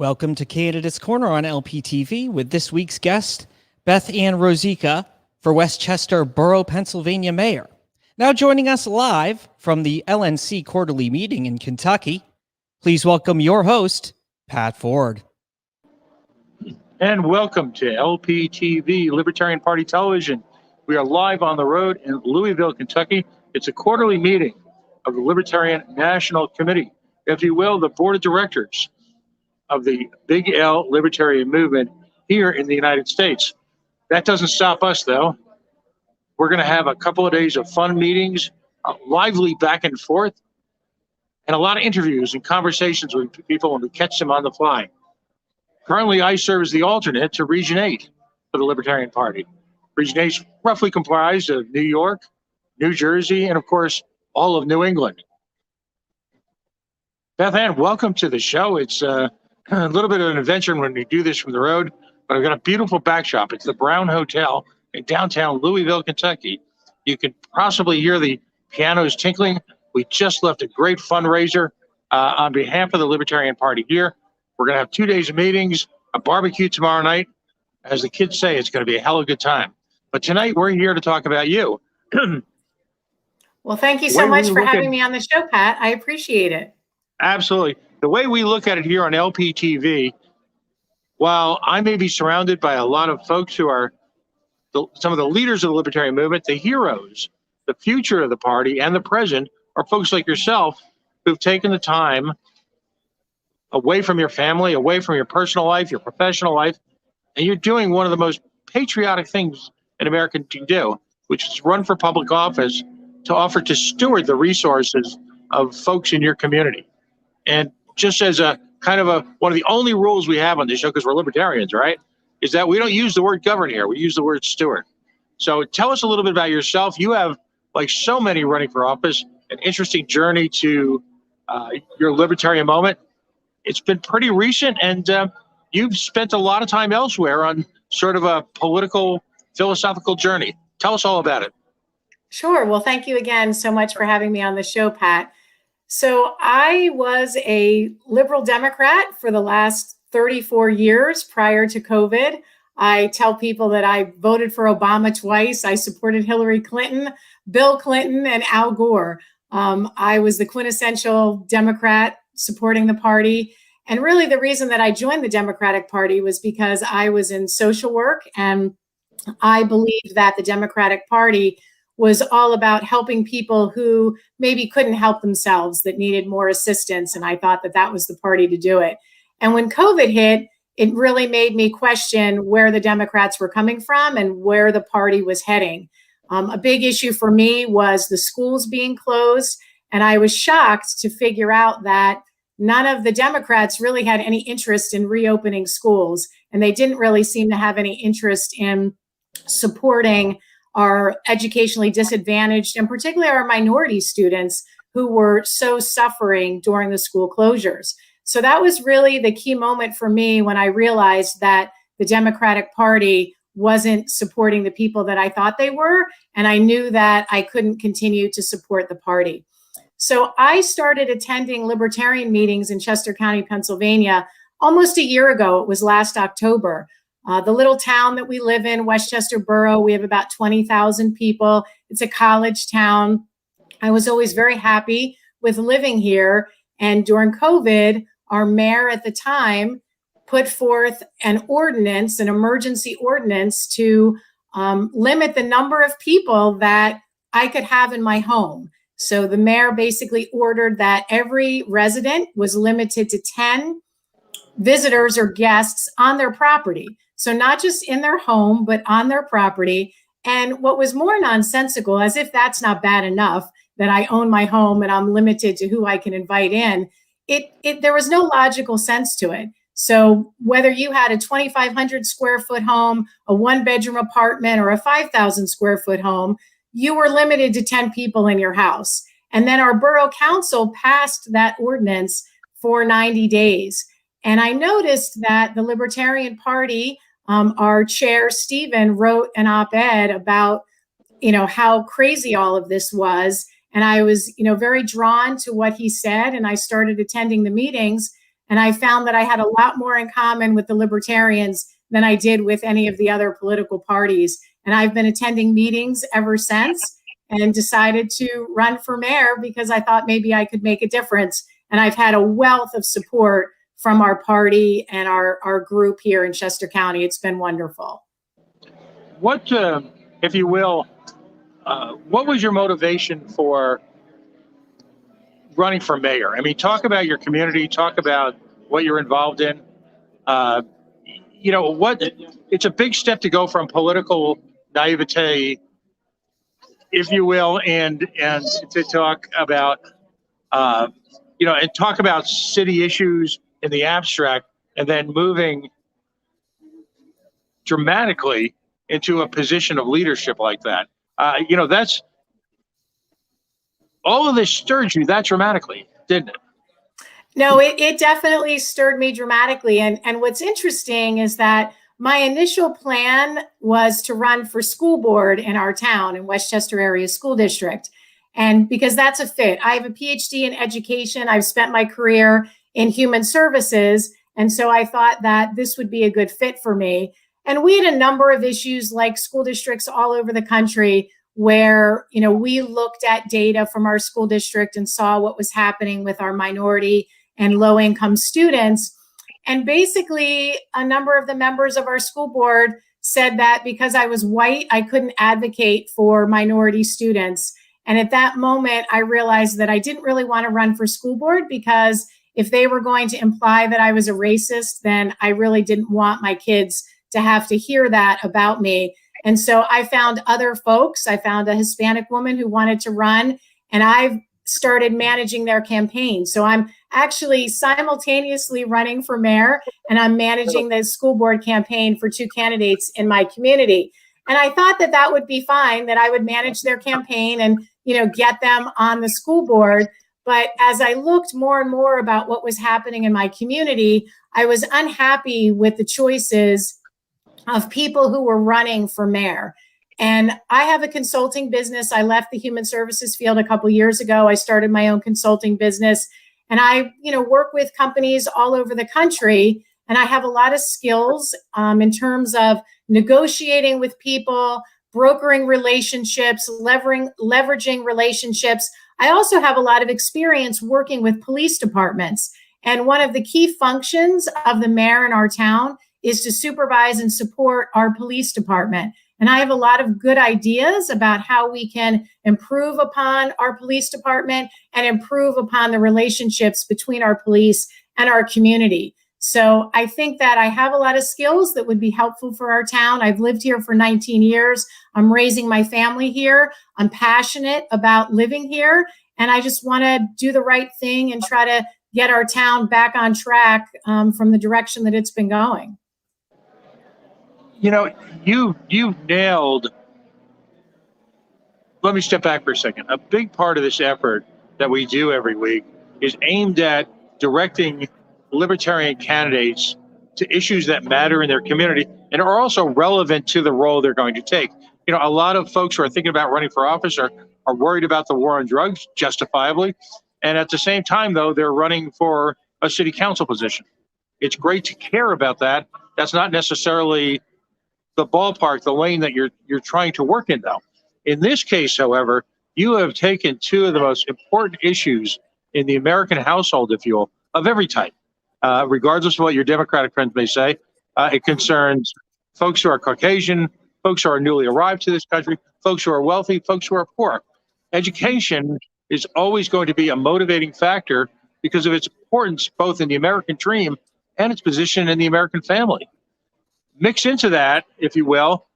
Welcome to Candidates Corner on LPTV with this week's guest, Beth Ann Rosica for West Chester Borough, Pennsylvania Mayor. Now joining us live from the LNC quarterly meeting in Kentucky, please welcome your host, Pat Ford. And welcome to LPTV, Libertarian Party Television. We are live on the road in Louisville, Kentucky. It's a quarterly meeting of the Libertarian National Committee, if you will, the board of directors of the Big L Libertarian Movement here in the United States. That doesn't stop us, though. We're going to have a couple of days of fun meetings, lively back and forth, and a lot of interviews and conversations with people when we catch them on the fly. Currently, I serve as the alternate to Region 8 for the Libertarian Party. Region 8 is roughly comprised of New York, New Jersey, and of course, all of New England. Beth Ann, welcome to the show. It's a little bit of an adventure when we do this from the road, but I've got a beautiful backdrop. It's the Brown Hotel in downtown Louisville, Kentucky. You can possibly hear the pianos tinkling. We just left a great fundraiser on behalf of the Libertarian Party here. We're going to have 2 days of meetings, a barbecue tomorrow night. As the kids say, it's going to be a hell of a good time. But tonight, we're here to talk about you. Well, thank you so much for having me on the show, Pat. I appreciate it. Absolutely. The way we look at it here on LPTV, while I may be surrounded by a lot of folks who are some of the leaders of the Libertarian movement, the heroes, the future of the party, and the present are folks like yourself who've taken the time away from your family, away from your personal life, your professional life, and you're doing one of the most patriotic things an American can do, which is run for public office to offer to steward the resources of folks in your community. And just as a kind of one of the only rules we have on this show, because we're libertarians, right, is that we don't use the word govern here. We use the word steward. So tell us a little bit about yourself. You have, like so many running for office, an interesting journey to your libertarian moment. It's been pretty recent, and you've spent a lot of time elsewhere on sort of a political, philosophical journey. Tell us all about it. Sure. Well, thank you again so much for having me on the show, Pat. So I was a liberal Democrat for the last 34 years prior to COVID. I tell people that I voted for Obama twice. I supported Hillary Clinton, Bill Clinton, and Al Gore. I was the quintessential Democrat supporting the party. And really the reason that I joined the Democratic Party was because I was in social work, and I believed that the Democratic Party was all about helping people who maybe couldn't help themselves, that needed more assistance. And I thought that that was the party to do it. And when COVID hit, it really made me question where the Democrats were coming from and where the party was heading. A big issue for me was the schools being closed. And I was shocked to figure out that none of the Democrats really had any interest in reopening schools. And they didn't really seem to have any interest in supporting our educationally disadvantaged, and particularly our minority students who were so suffering during the school closures. So that was really the key moment for me when I realized that the Democratic Party wasn't supporting the people that I thought they were, and I knew that I couldn't continue to support the party. So I started attending libertarian meetings in Chester County, Pennsylvania, almost a year ago. It was last October. The little town that we live in, West Chester Borough, we have about 20,000 people. It's a college town. I was always very happy with living here. And during COVID, our mayor at the time put forth an ordinance, an emergency ordinance to limit the number of people that I could have in my home. So the mayor basically ordered that every resident was limited to 10 visitors or guests on their property. So not just in their home, but on their property. And what was more nonsensical, as if that's not bad enough, that I own my home and I'm limited to who I can invite in, there was no logical sense to it. So whether you had a 2,500 square foot home, a 1-bedroom apartment, or a 5,000 square foot home, you were limited to 10 people in your house. And then our borough council passed that ordinance for 90 days. And I noticed that the Libertarian Party, our chair, Stephen, wrote an op-ed about, how crazy all of this was. And I was, very drawn to what he said. And I started attending the meetings. And I found that I had a lot more in common with the Libertarians than I did with any of the other political parties. And I've been attending meetings ever since and decided to run for mayor because I thought maybe I could make a difference. And I've had a wealth of support from our party and our group here in Chester County. It's been wonderful. What, if you will, what was your motivation for running for mayor? I mean, talk about your community, talk about what you're involved in. It's a big step to go from political naivete, if you will, and to talk about, and talk about city issues in the abstract, and then moving dramatically into a position of leadership like that. That's all of this stirred you that dramatically, didn't it? No, it definitely stirred me dramatically. And what's interesting is that my initial plan was to run for school board in our town, in West Chester Area School District. And because that's a fit. I have a PhD in education. I've spent my career in human services. And so I thought that this would be a good fit for me. And we had a number of issues like school districts all over the country where, we looked at data from our school district and saw what was happening with our minority and low-income students. And basically, a number of the members of our school board said that because I was white, I couldn't advocate for minority students. And at that moment, I realized that I didn't really want to run for school board because if they were going to imply that I was a racist, then I really didn't want my kids to have to hear that about me. And so I found other folks. I found a Hispanic woman who wanted to run, and I've started managing their campaign. So I'm actually simultaneously running for mayor, and I'm managing the school board campaign for two candidates in my community. And I thought that that would be fine, that I would manage their campaign and, get them on the school board. But as I looked more and more about what was happening in my community, I was unhappy with the choices of people who were running for mayor. And I have a consulting business. I left the human services field a couple years ago. I started my own consulting business, and I, work with companies all over the country. And I have a lot of skills in terms of negotiating with people, brokering relationships, leveraging relationships. I also have a lot of experience working with police departments. And one of the key functions of the mayor in our town is to supervise and support our police department. And I have a lot of good ideas about how we can improve upon our police department and improve upon the relationships between our police and our community. So I think that I have a lot of skills that would be helpful for our town. I've lived here for 19 years. I'm raising my family here. I'm passionate about living here. And I just want to do the right thing and try to get our town back on track from the direction that it's been going. You've nailed, let me step back for a second. A big part of this effort that we do every week is aimed at directing libertarian candidates to issues that matter in their community and are also relevant to the role they're going to take. A lot of folks who are thinking about running for office are worried about the war on drugs, justifiably. And at the same time, though, they're running for a city council position. It's great to care about that. That's not necessarily the ballpark, the lane that you're trying to work in, though. In this case, however, you have taken two of the most important issues in the American household, if you will, of every type, regardless of what your Democratic friends may say. It concerns folks who are Caucasian, folks who are newly arrived to this country, folks who are wealthy, folks who are poor. Education is always going to be a motivating factor because of its importance both in the American dream and its position in the American family. Mix into that, if you will,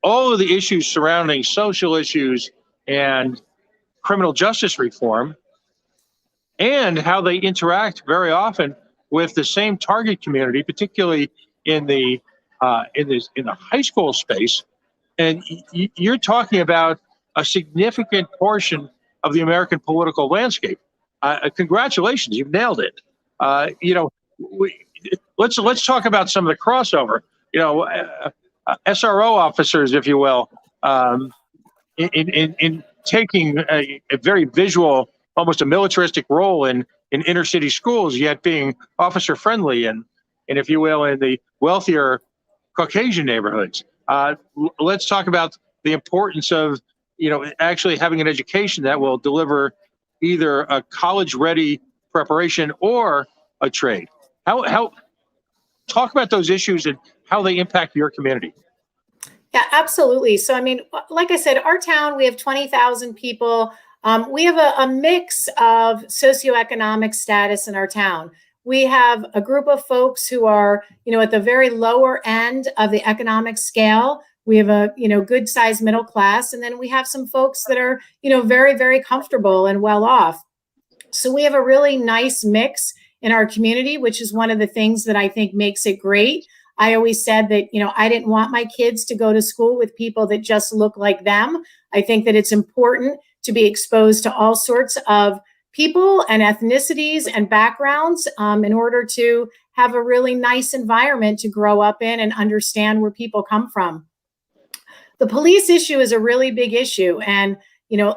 all of the issues surrounding social issues and criminal justice reform, and how they interact very often with the same target community, particularly in the high school space. And you're talking about a significant portion of the American political landscape. Congratulations, you've nailed it. Let's talk about some of the crossover. SRO officers, if you will, in taking a very visual, almost a militaristic role in in inner city schools, yet being officer friendly and if you will, in the wealthier Caucasian neighborhoods. Let's talk about the importance of, actually having an education that will deliver either a college-ready preparation or a trade. How talk about those issues and how they impact your community. Yeah, absolutely. So, I mean, like I said, our town, we have 20,000 people. We have a mix of socioeconomic status in our town. We have a group of folks who are, at the very lower end of the economic scale. We have a, good sized middle class. And then we have some folks that are, very, very comfortable and well off. So we have a really nice mix in our community, which is one of the things that I think makes it great. I always said that, I didn't want my kids to go to school with people that just look like them. I think that it's important to be exposed to all sorts of people and ethnicities and backgrounds in order to have a really nice environment to grow up in and understand where people come from. The police issue is a really big issue. And,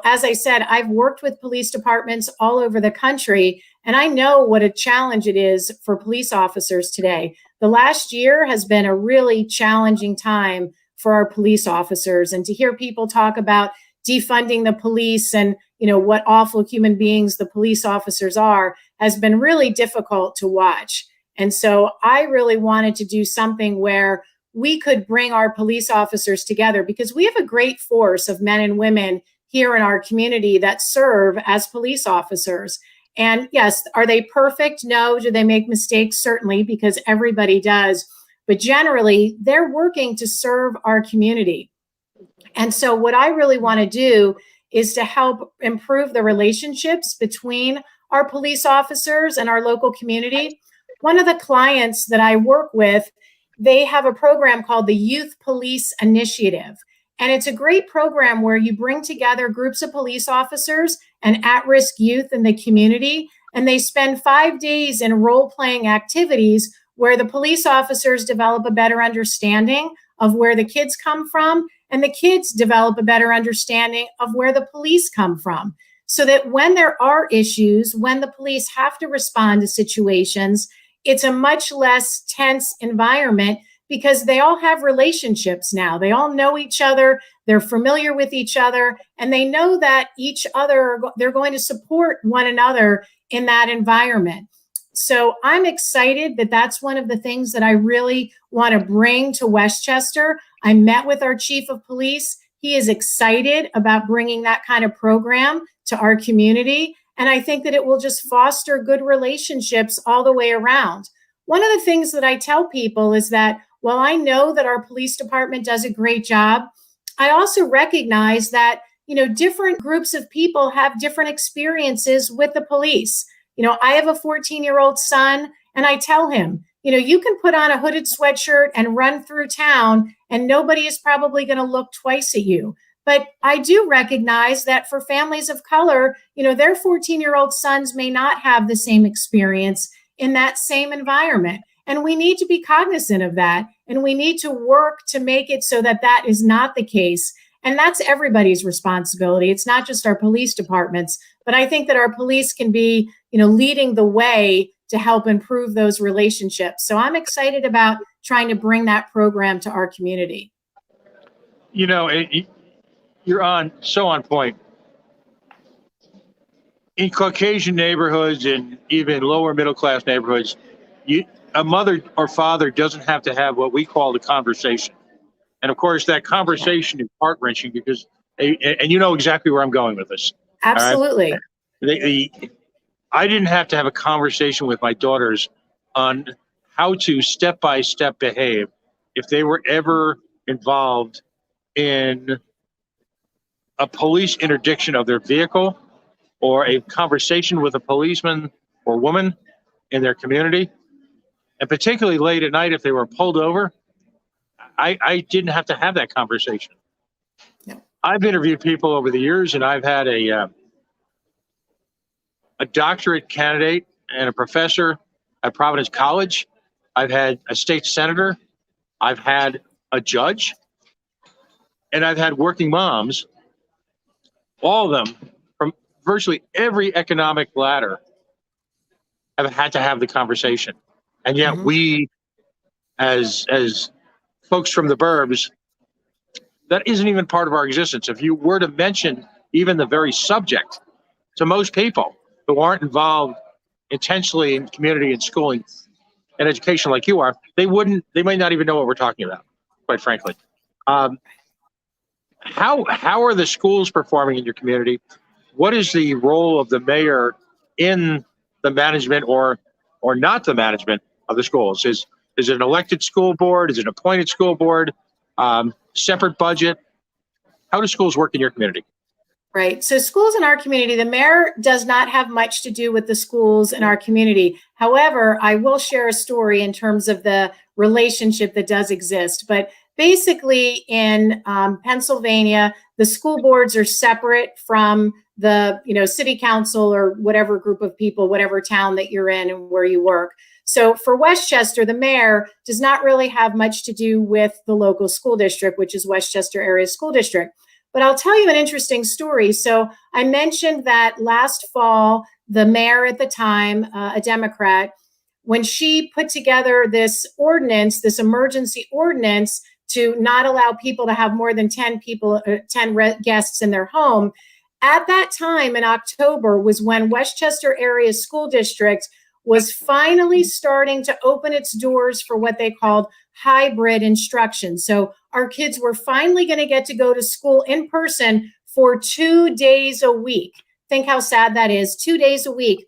as I said, I've worked with police departments all over the country, and I know what a challenge it is for police officers today. The last year has been a really challenging time for our police officers, and to hear people talk about defunding the police and, what awful human beings the police officers are has been really difficult to watch. And so I really wanted to do something where we could bring our police officers together, because we have a great force of men and women here in our community that serve as police officers. And yes, are they perfect? No. Do they make mistakes? Certainly, because everybody does. But generally, they're working to serve our community. And so what I really want to do is to help improve the relationships between our police officers and our local community. One of the clients that I work with, they have a program called the Youth Police Initiative. And it's a great program where you bring together groups of police officers and at-risk youth in the community, and they spend 5 days in role-playing activities where the police officers develop a better understanding of where the kids come from, and the kids develop a better understanding of where the police come from. So that when there are issues, when the police have to respond to situations, it's a much less tense environment, because they all have relationships now. They all know each other, they're familiar with each other, and they know that they're going to support one another in that environment. So I'm excited that that's one of the things that I really want to bring to West Chester. I met with our chief of police. He is excited about bringing that kind of program to our community. And I think that it will just foster good relationships all the way around. One of the things that I tell people is that while I know that our police department does a great job, I also recognize that, different groups of people have different experiences with the police. I have a 14-year-old son, and I tell him, you can put on a hooded sweatshirt and run through town, and nobody is probably going to look twice at you. But I do recognize that for families of color, their 14-year-old sons may not have the same experience in that same environment. And we need to be cognizant of that. And we need to work to make it so that that is not the case. And that's everybody's responsibility. It's not just our police departments, but I think that our police can be, leading the way to help improve those relationships. So I'm excited about trying to bring that program to our community. You're so on point. In Caucasian neighborhoods and even lower middle class neighborhoods, a mother or father doesn't have to have what we call the conversation. And of course, that conversation is heart-wrenching because, and you know exactly where I'm going with this. Absolutely. I didn't have to have a conversation with my daughters on how to step-by-step behave if they were ever involved in a police interdiction of their vehicle or a conversation with a policeman or woman in their community. And particularly late at night, if they were pulled over, I didn't have to have that conversation. Yeah. I've interviewed people over the years, and I've had a doctorate candidate and a professor at Providence College. I've had a state senator. I've had a judge. And I've had working moms, all of them from virtually every economic ladder, have had to have the conversation. And yet we, as folks from the burbs, that isn't even part of our existence. If you were to mention even the very subject to most people who aren't involved intentionally in community and schooling and education like you are, they might not even know what we're talking about, quite frankly. How are the schools performing in your community? What is the role of the mayor in the management or not the management of the schools? Is it an elected school board? Is it an appointed school board? Separate budget? How do schools work in your community? Right. So schools in our community, the mayor does not have much to do with the schools in our community. However, I will share a story in terms of the relationship that does exist. But basically in Pennsylvania, the school boards are separate from the city council or whatever group of people, whatever town that you're in and where you work. So for West Chester, the mayor does not really have much to do with the local school district, which is West Chester Area School District. But I'll tell you an interesting story. So I mentioned that last fall, the mayor at the time, a Democrat, when she put together this ordinance, this emergency ordinance to not allow people to have more than 10 guests in their home, at that time in October was when West Chester Area School District was finally starting to open its doors for what they called hybrid instruction. So our kids were finally going to get to go to school in person for 2 days a week. Think how sad that is, 2 days a week.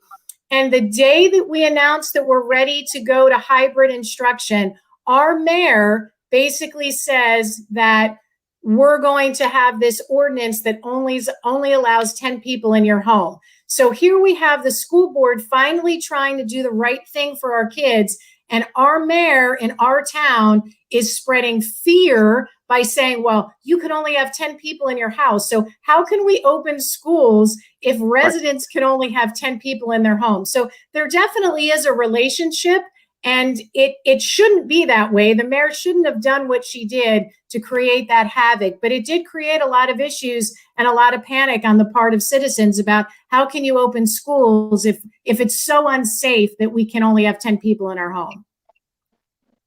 And the day that we announced that we're ready to go to hybrid instruction, our mayor basically says that we're going to have this ordinance that only allows 10 people in your home. So here we have the school board finally trying to do the right thing for our kids. And our mayor in our town is spreading fear by saying, well, you can only have 10 people in your house. So how can we open schools if residents can only have 10 people in their home? So there definitely is a relationship, and it shouldn't be that way. The mayor shouldn't have done what she did to create that havoc, but it did create a lot of issues and a lot of panic on the part of citizens about how can you open schools if it's so unsafe that we can only have 10 people in our home.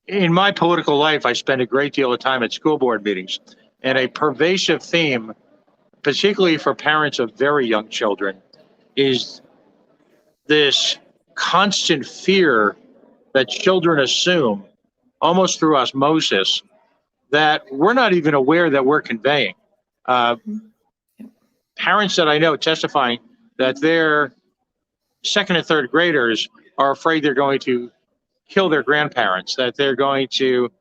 In my political life, I spend a great deal of time at school board meetings, and a pervasive theme, particularly for parents of very young children, is this constant fear that children assume, almost through osmosis, that we're not even aware that we're conveying. Parents that I know testifying that their second and third graders are afraid they're going to kill their grandparents, that they're going to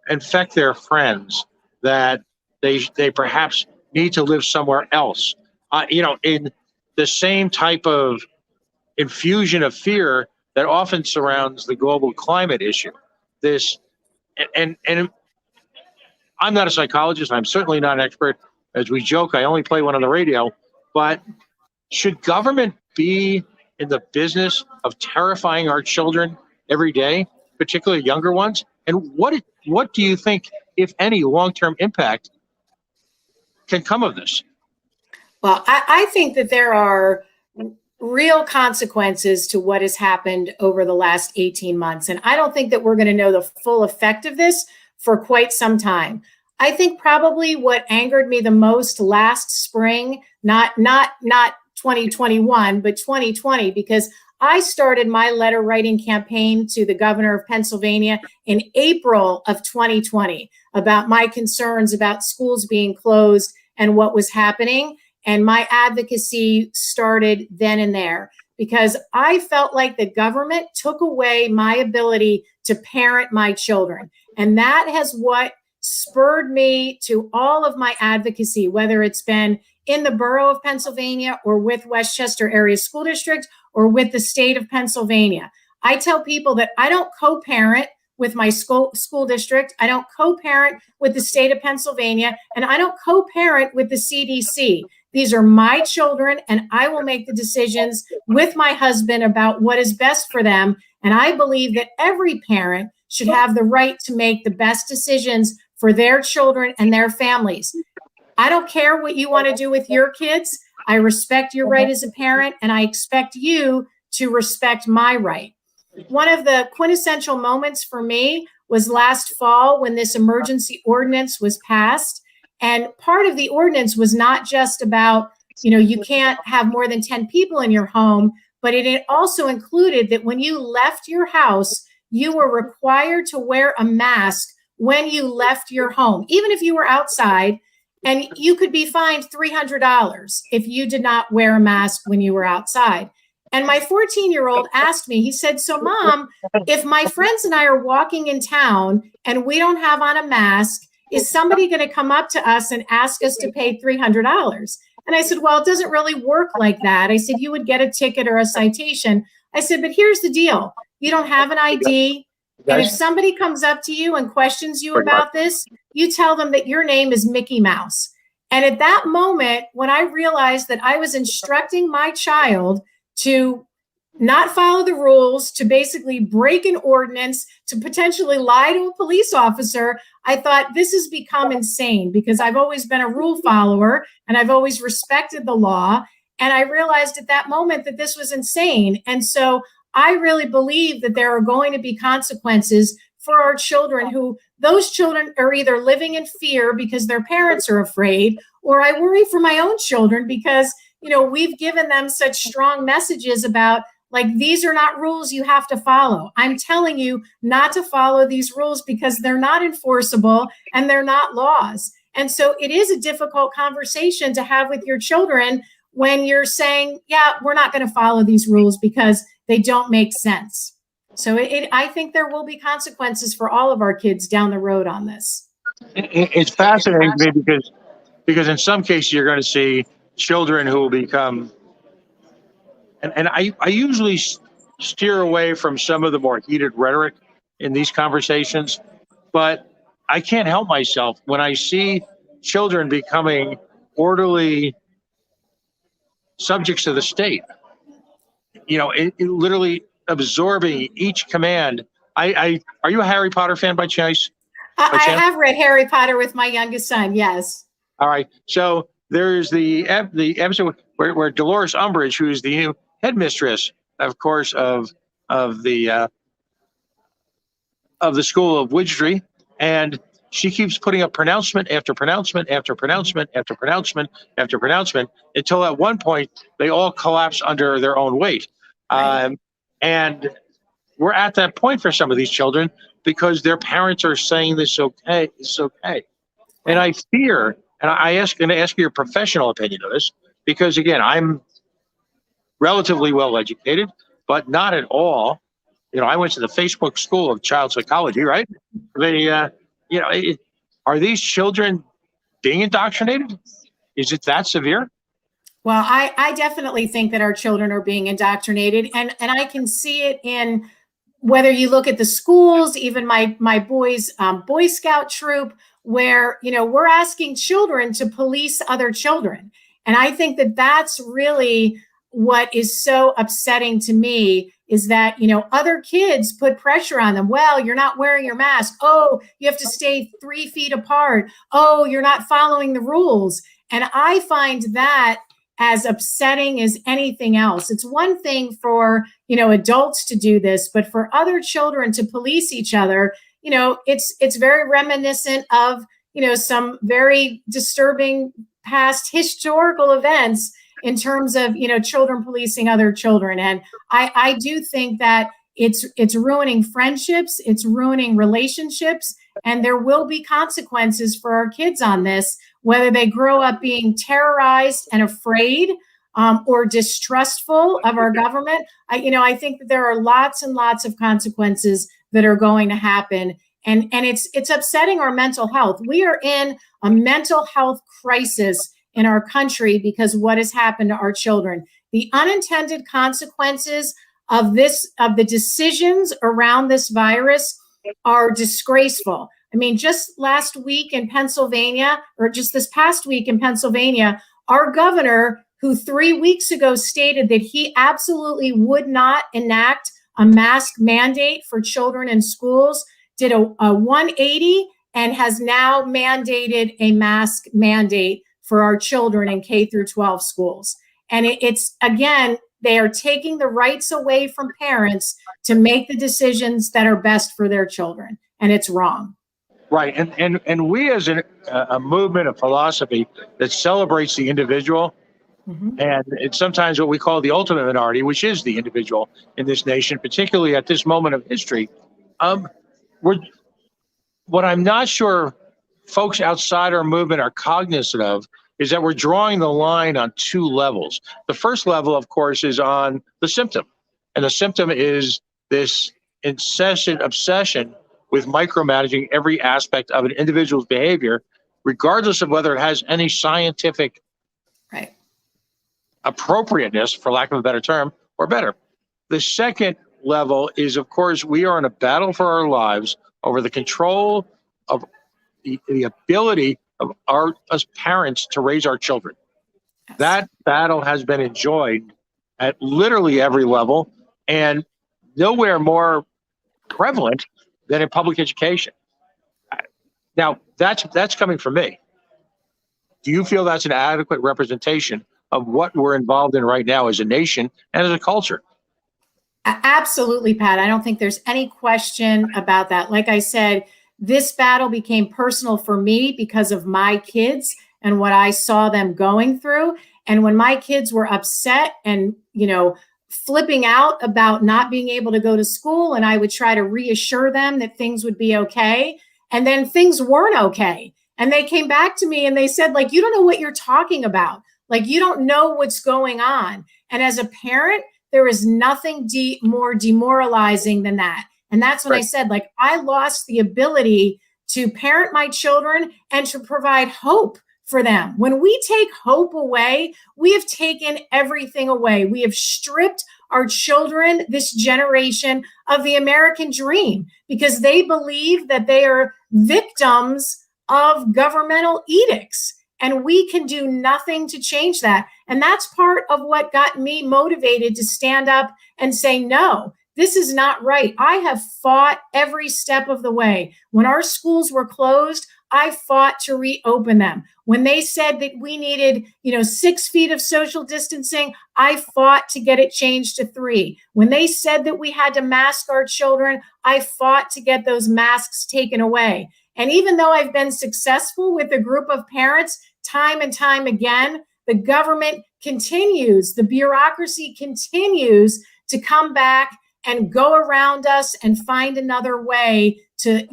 infect their friends, that they perhaps need to live somewhere else. In the same type of infusion of fear that often surrounds the global climate issue. And I'm not a psychologist. I'm certainly not an expert. As we joke, I only play one on the radio. But should government be in the business of terrifying our children every day, particularly younger ones? And what do you think, if any, long-term impact can come of this? Well, I think that there are real consequences to what has happened over the last 18 months. And I don't think that we're going to know the full effect of this for quite some time. I think probably what angered me the most last spring, not 2021, but 2020, because I started my letter writing campaign to the governor of Pennsylvania in April of 2020 about my concerns about schools being closed and what was happening. And my advocacy started then and there because I felt like the government took away my ability to parent my children. And that has what spurred me to all of my advocacy, whether it's been in the borough of Pennsylvania or with West Chester Area School District or with the state of Pennsylvania. I tell people that I don't co-parent with my school district. I don't co-parent with the state of Pennsylvania, and I don't co-parent with the CDC. These are my children, and I will make the decisions with my husband about what is best for them. And I believe that every parent should have the right to make the best decisions for their children and their families. I don't care what you want to do with your kids. I respect your right as a parent, and I expect you to respect my right. One of the quintessential moments for me was last fall when this emergency ordinance was passed. And part of the ordinance was not just about, you can't have more than 10 people in your home, but it also included that when you left your house, you were required to wear a mask when you left your home, even if you were outside, and you could be fined $300 if you did not wear a mask when you were outside. And my 14-year-old asked me, he said, "So Mom, if my friends and I are walking in town and we don't have on a mask, is somebody going to come up to us and ask us to pay $300? And I said, "Well, it doesn't really work like that." I said, "You would get a ticket or a citation." I said, "But here's the deal. You don't have an ID. And if somebody comes up to you and questions you about this, you tell them that your name is Mickey Mouse." And at that moment, when I realized that I was instructing my child to not follow the rules, to basically break an ordinance, to potentially lie to a police officer, I thought this has become insane, because I've always been a rule follower and I've always respected the law. And I realized at that moment that this was insane. And so I really believe that there are going to be consequences for our children, who those children are either living in fear because their parents are afraid, or I worry for my own children because, we've given them such strong messages about, like, these are not rules you have to follow. I'm telling you not to follow these rules because they're not enforceable and they're not laws. And so it is a difficult conversation to have with your children when you're saying, yeah, we're not going to follow these rules because they don't make sense. So I think there will be consequences for all of our kids down the road on this. It's fascinating to me because in some cases you're going to see children who will become, and I usually steer away from some of the more heated rhetoric in these conversations, but I can't help myself when I see children becoming orderly subjects of the state. It literally absorbing each command. Are you a Harry Potter fan by chance? I have read Harry Potter with my youngest son. Yes. All right. So there's the episode where Dolores Umbridge, who is the new headmistress, of course, of the School of Wizardry, and she keeps putting up pronouncement after pronouncement after pronouncement after pronouncement after pronouncement until at one point they all collapse under their own weight. And we're at that point for some of these children because their parents are saying this okay, it's okay. And I fear, and I'm going to ask you your professional opinion of this, because again, I'm relatively well educated, but not at all. I went to the Facebook School of Child Psychology, right? Are these children being indoctrinated? Is it that severe? Well, I definitely think that our children are being indoctrinated, and I can see it in whether you look at the schools, even my boys' Boy Scout troop, where we're asking children to police other children, and I think that that's really what is so upsetting to me, is that other kids put pressure on them. Well, you're not wearing your mask. Oh, you have to stay 3 feet apart. Oh, you're not following the rules, and I find that as upsetting as anything else. It's one thing for, adults to do this, but for other children to police each other, it's very reminiscent of, some very disturbing past historical events in terms of, children policing other children. And I do think that it's ruining friendships, it's ruining relationships, and there will be consequences for our kids on this, whether they grow up being terrorized and afraid or distrustful of our government. I think that there are lots and lots of consequences that are going to happen. And it's upsetting our mental health. We are in a mental health crisis in our country because what has happened to our children. The unintended consequences of the decisions around this virus are disgraceful. I mean, just last week in Pennsylvania, or just this past week in Pennsylvania, our governor, who 3 weeks ago stated that he absolutely would not enact a mask mandate for children in schools, did a 180 and has now mandated a mask mandate for our children in K through 12 schools. And it's again, They are taking the rights away from parents to make the decisions that are best for their children, and it's wrong. Right. And we as a movement of philosophy that celebrates the individual, and it's sometimes what we call the ultimate minority, which is the individual in this nation, particularly at this moment of history. What I'm not sure folks outside our movement are cognizant of is that we're drawing the line on two levels. The first level, of course, is on the symptom. And the symptom is this incessant obsession with micromanaging every aspect of an individual's behavior, regardless of whether it has any scientific appropriateness, for lack of a better term, or better. The second level is, of course, we are in a battle for our lives over the control of the ability of us parents to raise our children. Yes. That battle has been enjoyed at literally every level, and nowhere more prevalent than in public education. Now, that's coming from me. Do you feel that's an adequate representation of what we're involved in right now as a nation and as a culture? Absolutely, Pat. I don't think there's any question about that. Like I said, this battle became personal for me because of my kids and what I saw them going through. And when my kids were upset and, flipping out about not being able to go to school, and I would try to reassure them that things would be okay. And then things weren't okay. And they came back to me and they said, like, you don't know what you're talking about. Like, you don't know what's going on. And as a parent, there is nothing more demoralizing than that. And that's when I said, like, I lost the ability to parent my children and to provide hope for them. When we take hope away, we have taken everything away. We have stripped our children, this generation, of the American dream because they believe that they are victims of governmental edicts. And we can do nothing to change that. And that's part of what got me motivated to stand up and say, no, this is not right. I have fought every step of the way. When our schools were closed, I fought to reopen them. When they said that we needed, 6 feet of social distancing, I fought to get it changed to 3. When they said that we had to mask our children, I fought to get those masks taken away. And even though I've been successful with a group of parents time and time again, the government continues, the bureaucracy continues to come back and go around us and find another way to,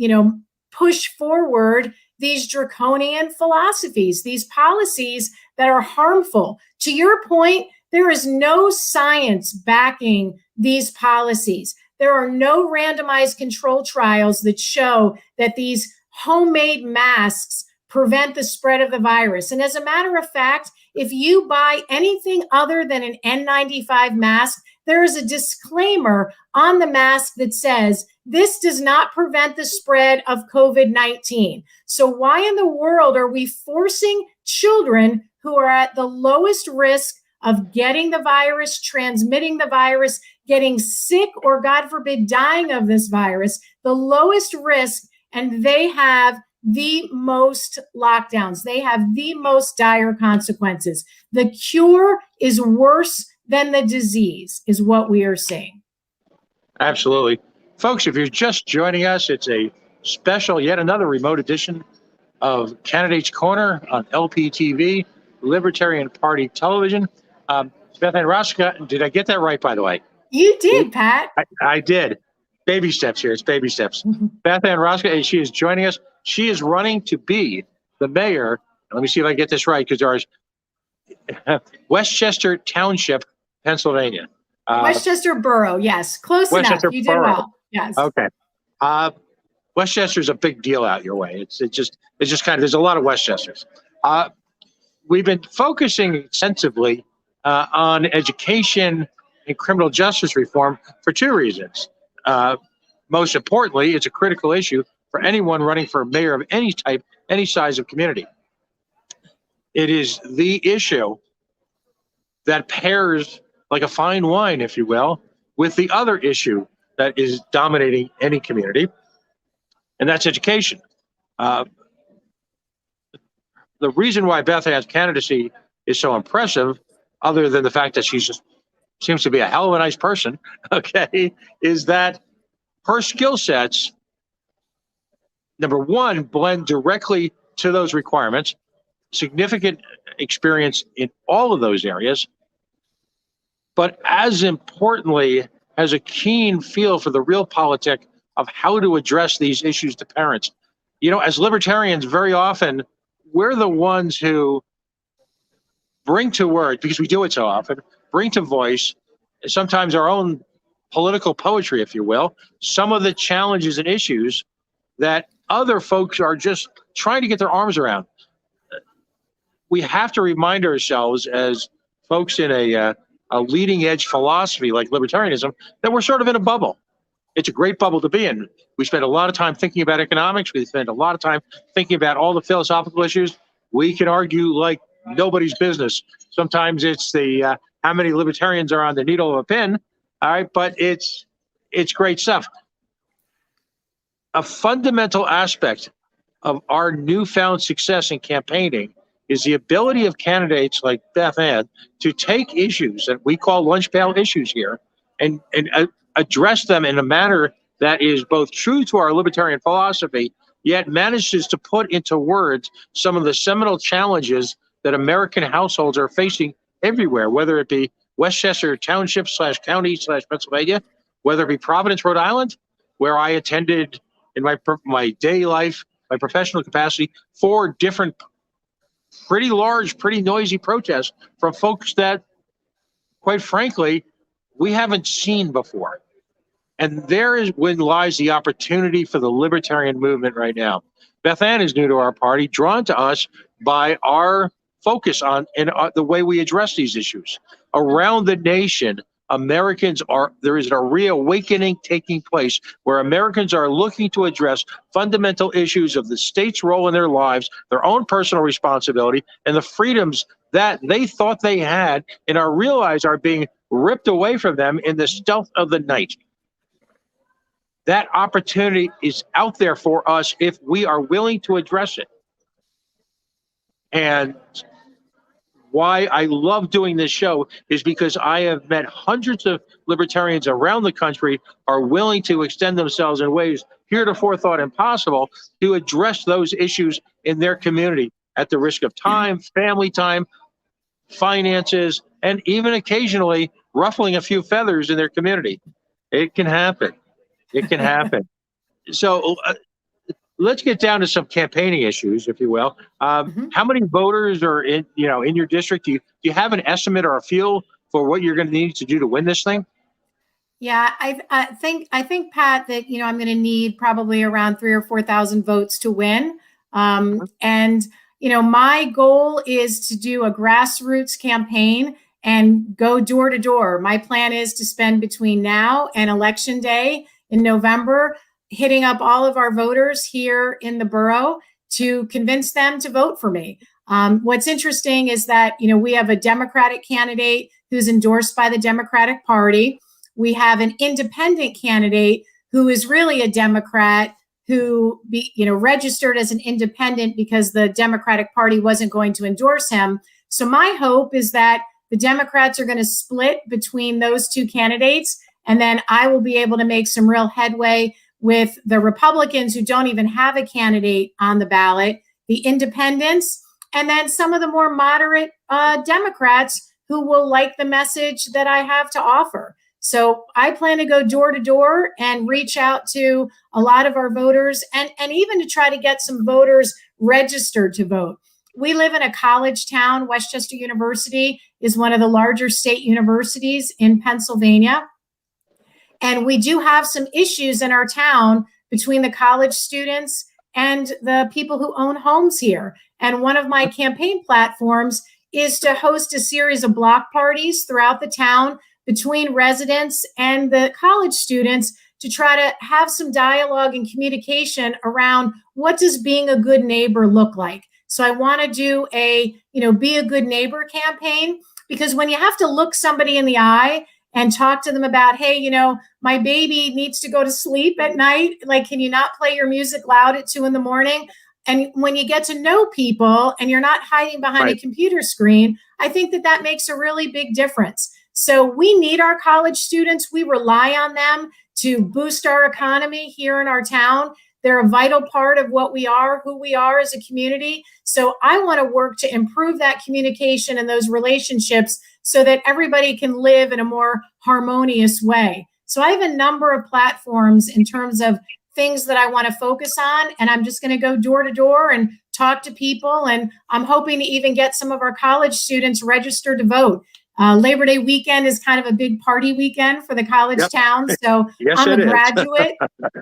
push forward these draconian philosophies, these policies that are harmful. To your point, there is no science backing these policies. There are no randomized control trials that show that these homemade masks prevent the spread of the virus. And as a matter of fact, if you buy anything other than an N95 mask, there is a disclaimer on the mask that says, this does not prevent the spread of COVID-19. So why in the world are we forcing children who are at the lowest risk of getting the virus, transmitting the virus, getting sick, or God forbid, dying of this virus, the lowest risk, and they have the most lockdowns. They have the most dire consequences. The cure is worse than the disease, is what we are seeing. Absolutely. Folks, if you're just joining us, it's a special, yet another remote edition of Candidates Corner on LPTV, Libertarian Party Television. Beth Ann Rosica, did I get that right, by the way? You did, Pat. I did. Baby steps here. It's baby steps. Beth Ann Rosica, she is joining us. She is running to be the mayor. Let me see if I get this right, because there's West Chester Township, Pennsylvania. West Chester Borough, yes. Close enough. You did well. Yes. Okay. West Chester is a big deal out your way. It's just kind of, there's a lot of West Chesters. We've been focusing extensively on education and criminal justice reform for two reasons. Most importantly, it's a critical issue for anyone running for mayor of any type, any size of community. It is the issue that pairs like a fine wine, if you will, with the other issue that is dominating any community, and that's education. The reason why Beth Ann's candidacy is so impressive, other than the fact that she's just seems to be a hell of a nice person, okay, is that her skill sets, number one, blend directly to those requirements, significant experience in all of those areas, but as importantly, has a keen feel for the real politic of how to address these issues to parents. You know, as libertarians, very often, we're the ones who bring to word, because we do it so often, bring to voice, sometimes our own political poetry, if you will, some of the challenges and issues that other folks are just trying to get their arms around. We have to remind ourselves, as folks in a leading edge philosophy like libertarianism, that we're sort of in a bubble. It's a great bubble to be in. We spend a lot of time thinking about economics. We spend a lot of time thinking about all the philosophical issues. We can argue like nobody's business. Sometimes it's the how many libertarians are on the needle of a pin. All right, but it's great stuff. A fundamental aspect of our newfound success in campaigning is the ability of candidates like Beth Ann to take issues that we call lunch pail issues here and address them in a manner that is both true to our libertarian philosophy, yet manages to put into words some of the seminal challenges that American households are facing everywhere, whether it be West Chester Township / County / Pennsylvania, whether it be Providence, Rhode Island, where I attended in my daily life, my professional capacity, 4 different pretty large, pretty noisy protests from folks that, quite frankly, we haven't seen before. And there is when lies the opportunity for the libertarian movement right now. Beth Ann is new to our party, drawn to us by our focus on and the way we address these issues. Around the nation, there is a reawakening taking place where Americans are looking to address fundamental issues of the state's role in their lives, their own personal responsibility, and the freedoms that they thought they had and realize are being ripped away from them in the stealth of the night. That opportunity is out there for us if we are willing to address it. And why I love doing this show is because I have met hundreds of libertarians around the country are willing to extend themselves in ways heretofore thought impossible to address those issues in their community at the risk of time, family time, finances, and even occasionally ruffling a few feathers in their community. It can happen. It can happen. So let's get down to some campaigning issues, if you will. How many voters are in your district? Do you have an estimate or a feel for what you're going to need to do to win this thing? Yeah, I think Pat, that I'm going to need probably around 3,000 or 4,000 votes to win. And my goal is to do a grassroots campaign and go door to door. My plan is to spend between now and Election Day in November hitting up all of our voters here in the borough to convince them to vote for me. What's interesting is that, we have a Democratic candidate who's endorsed by the Democratic Party. We have an independent candidate who is really a Democrat who registered as an independent because the Democratic Party wasn't going to endorse him. So my hope is that the Democrats are going to split between those two candidates, and then I will be able to make some real headway with the Republicans who don't even have a candidate on the ballot, the independents, and then some of the more moderate Democrats who will like the message that I have to offer. So I plan to go door to door and reach out to a lot of our voters and even to try to get some voters registered to vote. We live in a college town. West Chester University is one of the larger state universities in Pennsylvania. And we do have some issues in our town between the college students and the people who own homes here. And one of my campaign platforms is to host a series of block parties throughout the town between residents and the college students to try to have some dialogue and communication around what does being a good neighbor look like. So I want to do a, be a good neighbor campaign, because when you have to look somebody in the eye and talk to them about, hey, my baby needs to go to sleep at night. Like, can you not play your music loud at 2 a.m? And when you get to know people and you're not hiding behind a computer screen, I think that makes a really big difference. So we need our college students. We rely on them to boost our economy here in our town. They're a vital part of what we are, who we are as a community. So I want to work to improve that communication and those relationships so that everybody can live in a more harmonious way. So I have a number of platforms in terms of things that I want to focus on, and I'm just going to go door to door and talk to people. And I'm hoping to even get some of our college students registered to vote. Labor Day weekend is kind of a big party weekend for the college town. So Yes, I'm it a is. graduate.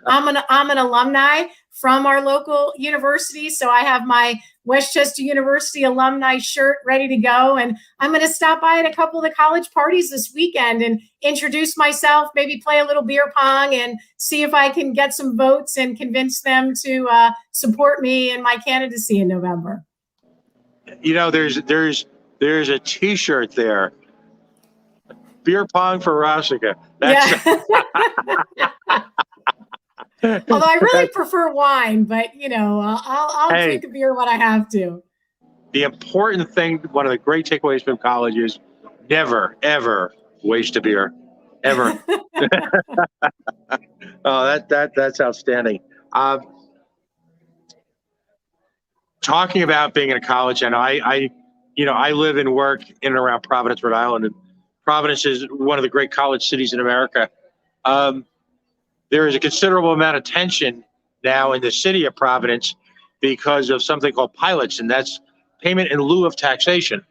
I'm an alumni from our local university. So I have my West Chester University alumni shirt ready to go. And I'm going to stop by at a couple of the college parties this weekend and introduce myself, maybe play a little beer pong and see if I can get some votes and convince them to support me in my candidacy in November. You know, there's a T-shirt there. Beer pong for Rosica. Although I really prefer wine, but you know, I'll drink a beer when I have to. The important thing, one of the great takeaways from college is never, ever waste a beer, ever. Oh, that's outstanding. Talking about being in a college, and I live and work in and around Providence, Rhode Island, and Providence is one of the great college cities in America. There is a considerable amount of tension now in the city of Providence because of something called pilots, and that's payment in lieu of taxation.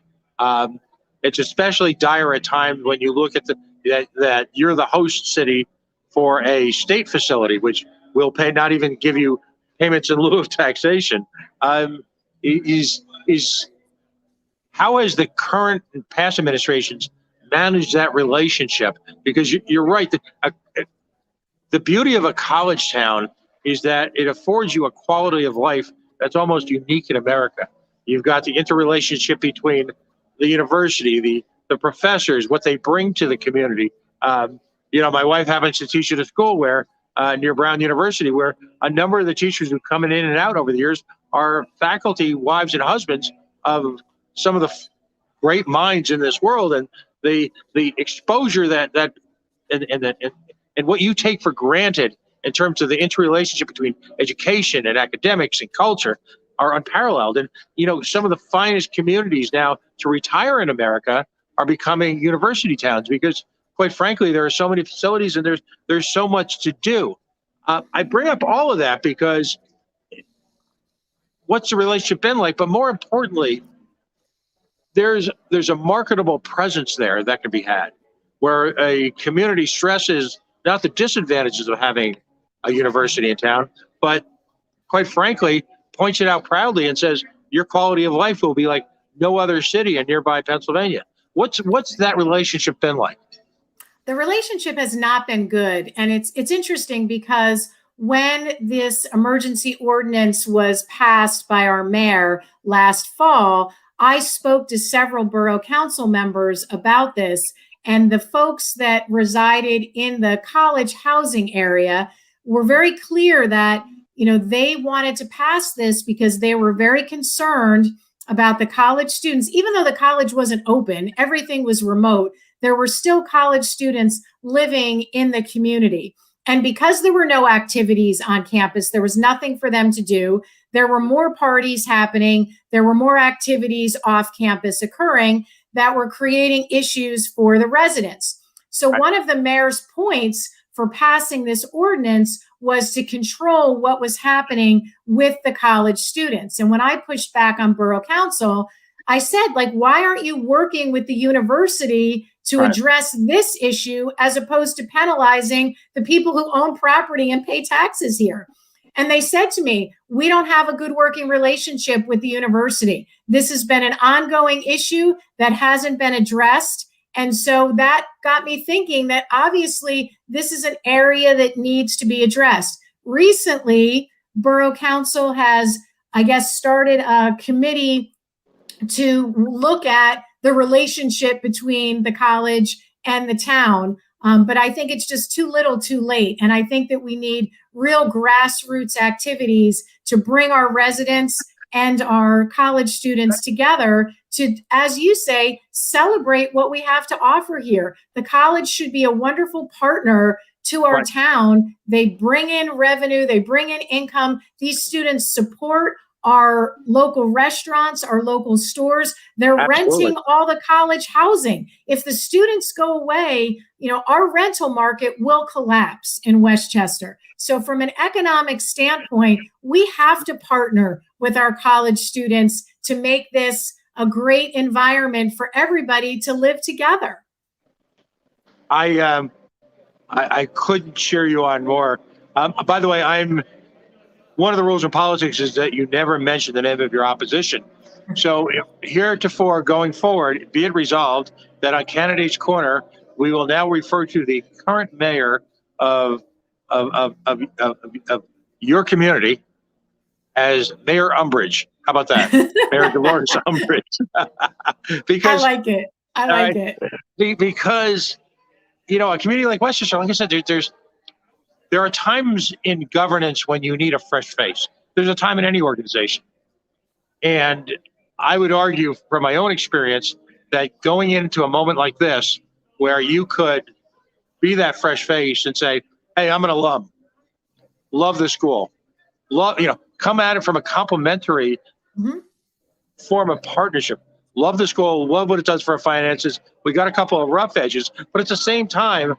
It's especially dire at times when you look at that you're the host city for a state facility, which will not even give you payments in lieu of taxation. How has the current and past administrations managed that relationship? Because you're right, the beauty of a college town is that it affords you a quality of life that's almost unique in America. You've got the interrelationship between the university, the professors, what they bring to the community. My wife happens to teach at a school where near Brown University, where a number of the teachers who've come in and out over the years are faculty, wives, and husbands of some of the great minds in this world, and the exposure and what you take for granted in terms of the interrelationship between education and academics and culture are unparalleled. And some of the finest communities now to retire in America are becoming university towns because, quite frankly, there are so many facilities and there's so much to do. I bring up all of that because what's the relationship been like? But more importantly, there's a marketable presence there that can be had, where a community stresses not the disadvantages of having a university in town, but quite frankly, points it out proudly and says your quality of life will be like no other city in nearby Pennsylvania. What's that relationship been like? The relationship has not been good, and it's interesting because when this emergency ordinance was passed by our mayor last fall, I spoke to several borough council members about this, and the folks that resided in the college housing area were very clear that, they wanted to pass this because they were very concerned about the college students. Even though the college wasn't open, everything was remote, there were still college students living in the community. And because there were no activities on campus, there was nothing for them to do. There were more parties happening. There were more activities off campus occurring that were creating issues for the residents. So one of the mayor's points for passing this ordinance was to control what was happening with the college students. And when I pushed back on borough council, I said, why aren't you working with the university to address this issue as opposed to penalizing the people who own property and pay taxes here? And they said to me, we don't have a good working relationship with the university. This has been an ongoing issue that hasn't been addressed. And so that got me thinking that obviously this is an area that needs to be addressed. Recently, Borough Council has, started a committee to look at the relationship between the college and the town. But I think it's just too little too late. And I think that we need real grassroots activities to bring our residents and our college students together to, as you say, celebrate what we have to offer here. The college should be a wonderful partner to our town. They bring in revenue, they bring in income. These students support our local restaurants, our local stores. They're renting all the college housing. If the students go away, our rental market will collapse in West Chester. So from an economic standpoint, we have to partner with our college students to make this a great environment for everybody to live together. I couldn't cheer you on more. By the way, one of the rules of politics is that you never mention the name of your opposition. So heretofore, going forward, be it resolved that on Candidates Corner, we will now refer to the current mayor of your community as Mayor Umbridge. How about that? Mayor Dolores Umbridge. Because I like it. I like it. Because, a community like West Chester, like I said, there are times in governance when you need a fresh face. There's a time in any organization. And I would argue from my own experience that going into a moment like this, where you could be that fresh face and say, hey, I'm an alum, love the school, come at it from a complimentary form of partnership. Love the school, love what it does for our finances. We got a couple of rough edges, but at the same time,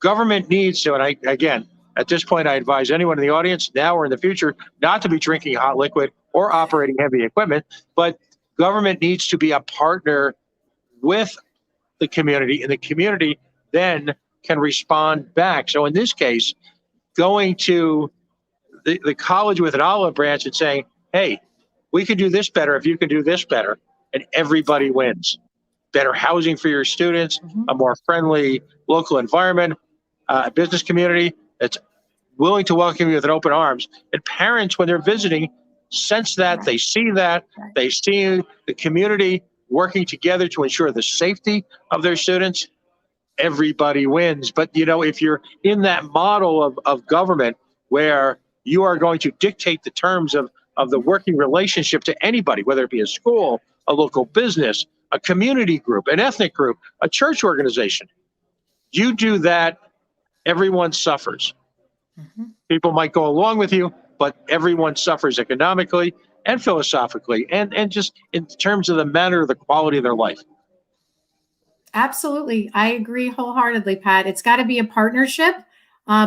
government needs to, and again, at this point, I advise anyone in the audience, now or in the future, not to be drinking hot liquid or operating heavy equipment, but government needs to be a partner with the community, and the community then can respond back. So in this case, going to the college with an olive branch and saying, hey, we can do this better if you can do this better, and everybody wins. Better housing for your students, a more friendly local environment, a business community that's willing to welcome you with open arms. And parents, when they're visiting, sense that, they see that, they see the community working together to ensure the safety of their students. Everybody wins. But, if you're in that model of government where you are going to dictate the terms of the working relationship to anybody, whether it be a school, a local business, a community group, an ethnic group, a church organization, you do that, everyone suffers. People might go along with you, but everyone suffers economically and philosophically and just in terms of the manner of the quality of their life. Absolutely. I agree wholeheartedly, Pat. It's got to be a partnership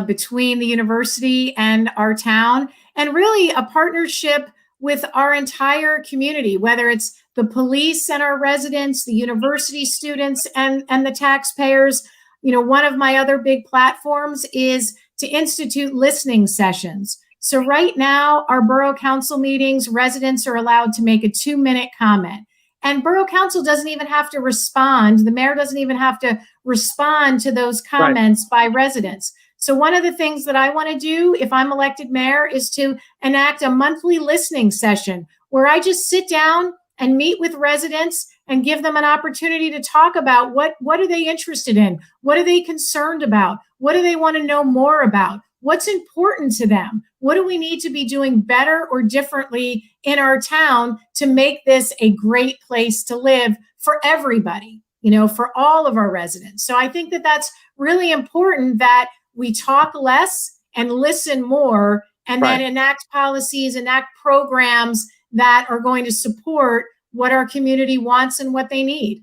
between the university and our town, and really a partnership with our entire community, whether it's the police and our residents, the university students and the taxpayers. One of my other big platforms is to institute listening sessions. So right now, our borough council meetings, residents are allowed to make a 2-minute comment. And borough council doesn't even have to respond. The mayor doesn't even have to respond to those comments by residents. So one of the things that I want to do if I'm elected mayor is to enact a monthly listening session where I just sit down and meet with residents and give them an opportunity to talk about what are they interested in? What are they concerned about? What do they want to know more about? What's important to them? What do we need to be doing better or differently in our town to make this a great place to live for everybody, for all of our residents? So I think that that's really important, that we talk less and listen more, and then enact policies, enact programs that are going to support what our community wants and what they need.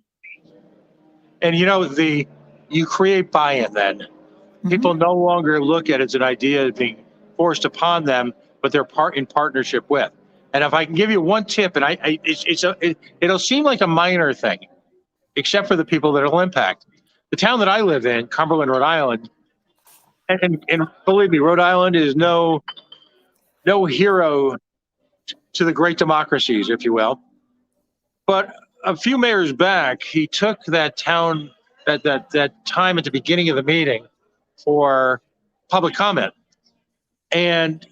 And you create buy-in then. People no longer look at it as an idea being forced upon them, but they're in partnership with. And if I can give you one tip, and it'll seem like a minor thing, except for the people that it'll impact. The town that I live in, Cumberland, Rhode Island, and believe me, Rhode Island is no hero to the great democracies, if you will. But a few mayors back, he took that town, that time at the beginning of the meeting for public comment, and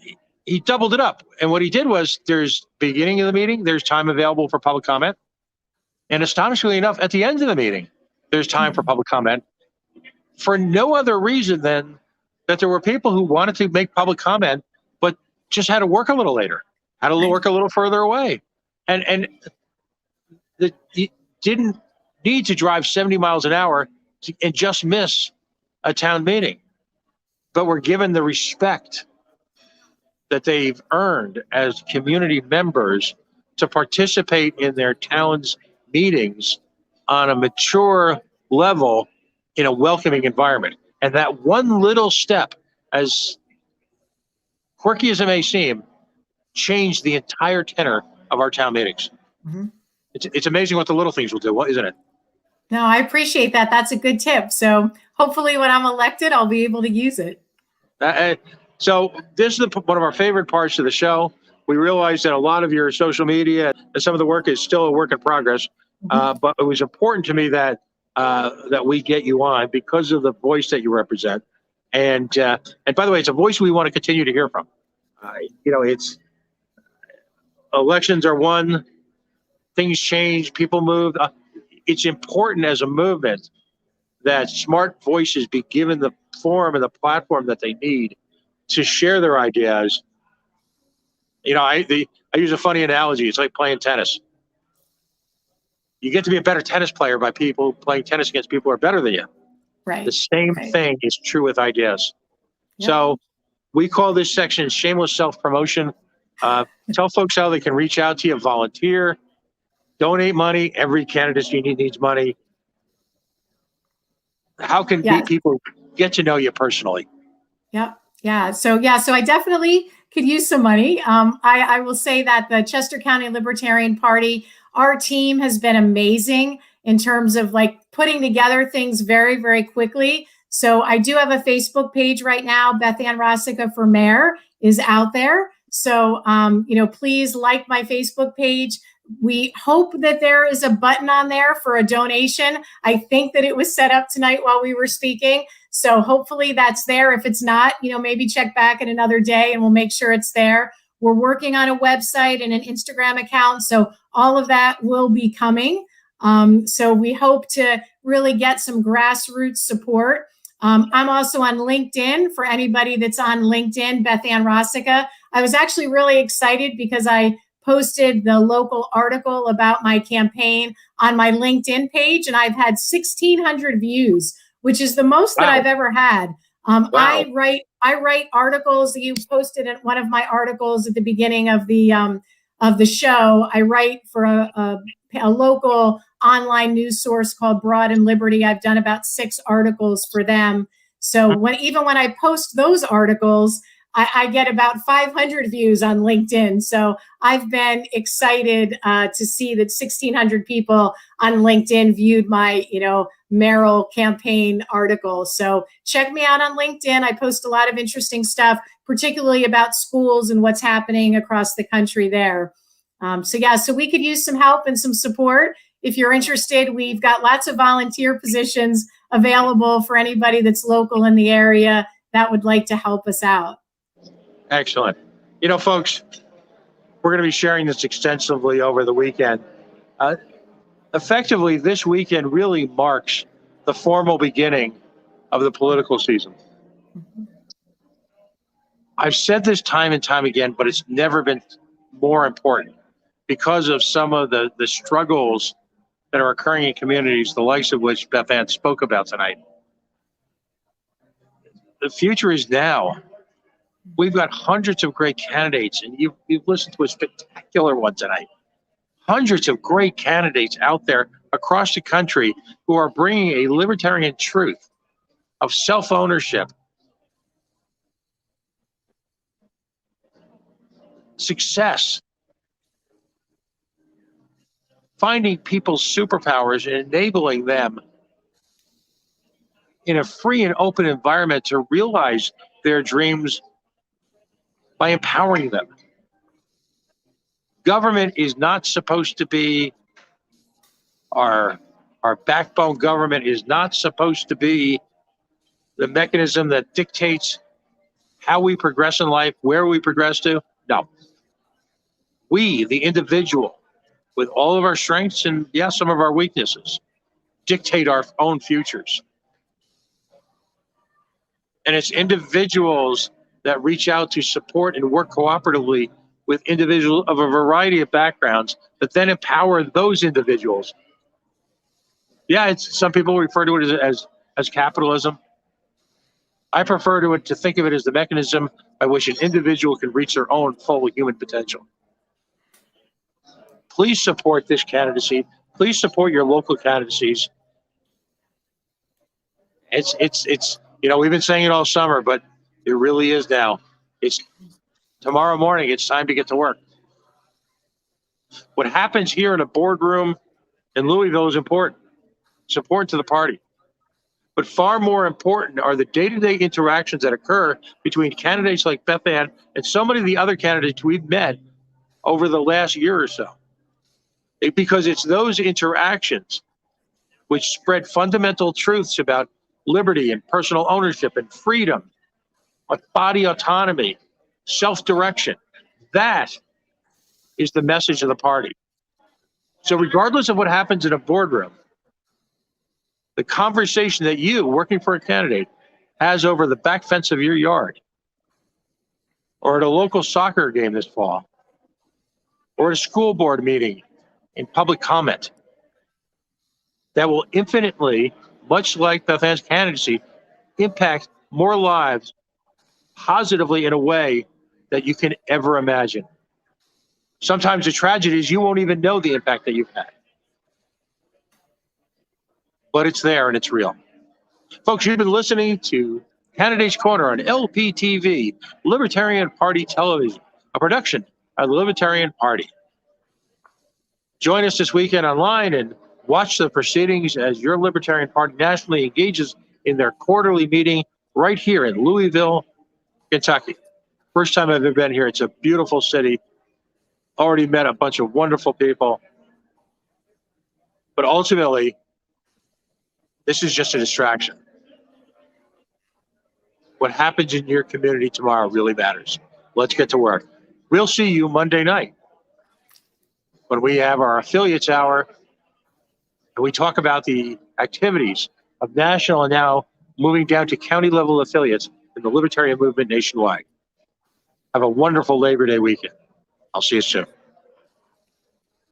he doubled it up. And what he did was, there's beginning of the meeting, there's time available for public comment, and astonishingly enough, at the end of the meeting, there's time for public comment, for no other reason than that there were people who wanted to make public comment, but just had to work a little later, had to work a little further away. And that you didn't need to drive 70 miles an hour and just miss a town meeting, but were given the respect that they've earned as community members to participate in their town's meetings on a mature level in a welcoming environment. And that one little step, as quirky as it may seem, changed the entire tenor of our town meetings. Mhm. It's amazing what the little things will do, isn't it? No, I appreciate that. That's a good tip. So hopefully when I'm elected, I'll be able to use it. So this is one of our favorite parts of the show. We realize that a lot of your social media and some of the work is still a work in progress, but it was important to me that that we get you on because of the voice that you represent. And by the way, it's a voice we want to continue to hear from. It's elections are won, things change, people move. It's important as a movement that smart voices be given the forum and the platform that they need to share their ideas. I use a funny analogy. It's like playing tennis. You get to be a better tennis player by people playing tennis against people who are better than you. Right. The same thing is true with ideas. Yep. So we call this section shameless self-promotion. Tell folks how they can reach out to you, volunteer, donate money. Every candidacy needs money. How can people get to know you personally? Yep. Yeah. So I definitely could use some money. I will say that the Chester County Libertarian Party, our team has been amazing in terms of like putting together things very, very quickly. So I do have a Facebook page right now. Beth Ann Rosica for Mayor is out there. So, please like my Facebook page. We hope that there is a button on there for a donation. I think that it was set up tonight while we were speaking. So hopefully that's there. If it's not, maybe check back in another day and we'll make sure it's there. We're working on a website and an Instagram account. So all of that will be coming. So we hope to really get some grassroots support. I'm also on LinkedIn for anybody that's on LinkedIn, Beth Ann Rosica. I was actually really excited because I posted the local article about my campaign on my LinkedIn page, and I've had 1,600 views, which is the most that I've ever had. I write articles. You posted in one of my articles at the beginning of the show. I write for a local online news source called Broad and Liberty. I've done about 6 articles for them. So even when I post those articles, I get about 500 views on LinkedIn. So I've been excited to see that 1,600 people on LinkedIn viewed my, mayoral campaign article. So check me out on LinkedIn. I post a lot of interesting stuff, particularly about schools and what's happening across the country there. So we could use some help and some support. If you're interested, we've got lots of volunteer positions available for anybody that's local in the area that would like to help us out. Excellent. Folks, we're going to be sharing this extensively over the weekend. Effectively, this weekend really marks the formal beginning of the political season. I've said this time and time again, but it's never been more important because of some of the struggles that are occurring in communities, the likes of which Beth Ann spoke about tonight. The future is now. We've got hundreds of great candidates, and you've listened to a spectacular one tonight. Hundreds of great candidates out there across the country who are bringing a libertarian truth of self-ownership, success, finding people's superpowers and enabling them in a free and open environment to realize their dreams by empowering them. Government is not supposed to be our backbone. Government is not supposed to be the mechanism that dictates how we progress in life, where we progress to. No. We, the individual, with all of our strengths and, some of our weaknesses, dictate our own futures. And it's individuals that reach out to support and work cooperatively with individuals of a variety of backgrounds that then empower those individuals. Yeah, some people refer to it as capitalism. I prefer to think of it as the mechanism by which an individual can reach their own full human potential. Please support this candidacy. Please support your local candidacies. It's we've been saying it all summer, but it really is now. It's tomorrow morning. It's time to get to work. What happens here in a boardroom in Louisville is important. It's important to the party. But far more important are the day-to-day interactions that occur between candidates like Beth Ann and so many of the other candidates we've met over the last year or so. Because it's those interactions which spread fundamental truths about liberty and personal ownership and freedom, body autonomy, self-direction. That is the message of the party. So regardless of what happens in a boardroom, the conversation that you, working for a candidate, has over the back fence of your yard, or at a local soccer game this fall, or at a school board meeting in public comment, that will infinitely, much like Beth Ann's candidacy, impact more lives positively in a way that you can ever imagine. Sometimes the tragedy is you won't even know the impact that you've had. But it's there and it's real. Folks, you've been listening to Candidates Corner on LPTV, Libertarian Party Television, a production of the Libertarian Party. Join us this weekend online and watch the proceedings as your Libertarian Party nationally engages in their quarterly meeting right here in Louisville, Kentucky. First time I've ever been here. It's a beautiful city. Already met a bunch of wonderful people. But ultimately, this is just a distraction. What happens in your community tomorrow really matters. Let's get to work. We'll see you Monday night when we have our affiliates hour and we talk about the activities of national and now moving down to county level affiliates in the libertarian movement nationwide. Have a wonderful Labor Day weekend. I'll see you soon.